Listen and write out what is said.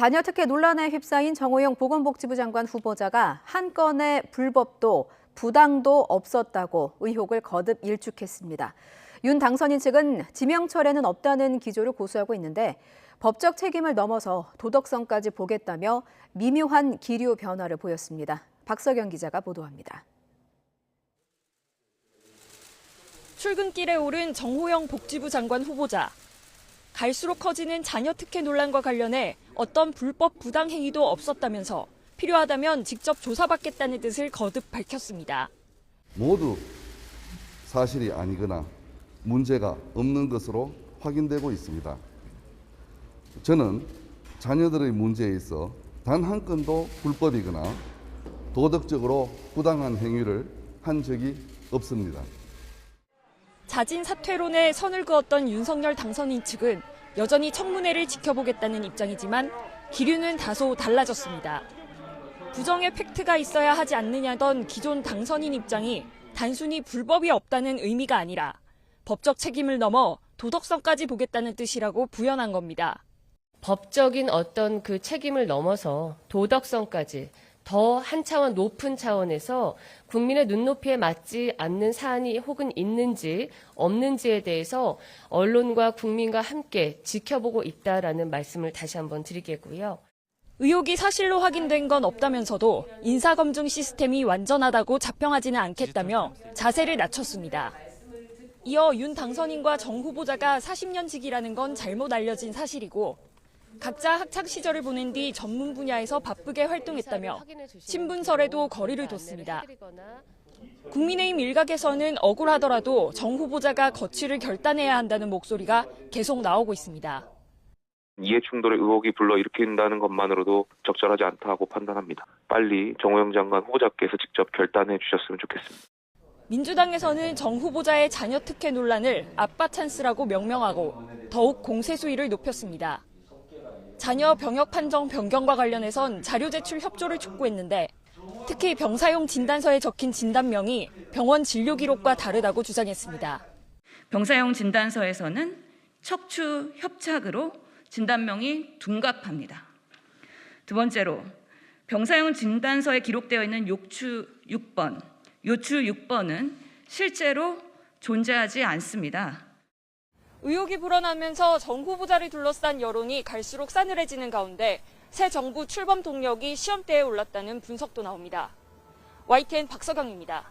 자녀 특혜 논란에 휩싸인 정호영 보건복지부 장관 후보자가 한 건의 불법도 부당도 없었다고 의혹을 거듭 일축했습니다. 윤 당선인 측은 지명철에는 없다는 기조를 고수하고 있는데 법적 책임을 넘어서 도덕성까지 보겠다며 미묘한 기류 변화를 보였습니다. 박석영 기자가 보도합니다. 출근길에 오른 정호영 복지부 장관 후보자. 갈수록 커지는 자녀 특혜 논란과 관련해 어떤 불법 부당 행위도 없었다면서 필요하다면 직접 조사받겠다는 뜻을 거듭 밝혔습니다. 모두 사실이 아니거나 문제가 없는 것으로 확인되고 있습니다. 저는 자녀들의 문제에 있어 단 한 건도 불법이거나 도덕적으로 부당한 행위를 한 적이 없습니다. 자진 사퇴론에 선을 그었던 윤석열 당선인 측은 여전히 청문회를 지켜보겠다는 입장이지만 기류는 다소 달라졌습니다. 부정의 팩트가 있어야 하지 않느냐던 기존 당선인 입장이 단순히 불법이 없다는 의미가 아니라 법적 책임을 넘어 도덕성까지 보겠다는 뜻이라고 부연한 겁니다. 법적인 어떤 그 책임을 넘어서 도덕성까지 더 한 차원 높은 차원에서 국민의 눈높이에 맞지 않는 사안이 혹은 있는지 없는지에 대해서 언론과 국민과 함께 지켜보고 있다라는 말씀을 다시 한번 드리겠고요. 의혹이 사실로 확인된 건 없다면서도 인사검증 시스템이 완전하다고 자평하지는 않겠다며 자세를 낮췄습니다. 이어 윤 당선인과 정 후보자가 40년직이라는 건 잘못 알려진 사실이고 각자 학창 시절을 보낸 뒤 전문 분야에서 바쁘게 활동했다며 신분설에도 거리를 뒀습니다. 국민의힘 일각에서는 억울하더라도 정 후보자가 거취를 결단해야 한다는 목소리가 계속 나오고 있습니다. 이해충돌의 의혹이 불러일으킨다는 것만으로도 적절하지 않다고 판단합니다. 빨리 정호영 장관 후보자께서 직접 결단해 주셨으면 좋겠습니다. 민주당에서는 정 후보자의 자녀 특혜 논란을 아빠 찬스라고 명명하고 더욱 공세 수위를 높였습니다. 자녀 병역 판정 변경과 관련해선 자료 제출 협조를 촉구했는데 특히 병사용 진단서에 적힌 진단명이 병원 진료 기록과 다르다고 주장했습니다. 병사용 진단서에서는 척추 협착으로 진단명이 둔갑합니다. 두 번째로 병사용 진단서에 기록되어 있는 요추 6번은 실제로 존재하지 않습니다. 의혹이 불어나면서 정 후보자를 둘러싼 여론이 갈수록 싸늘해지는 가운데 새 정부 출범 동력이 시험대에 올랐다는 분석도 나옵니다. YTN 박석영입니다.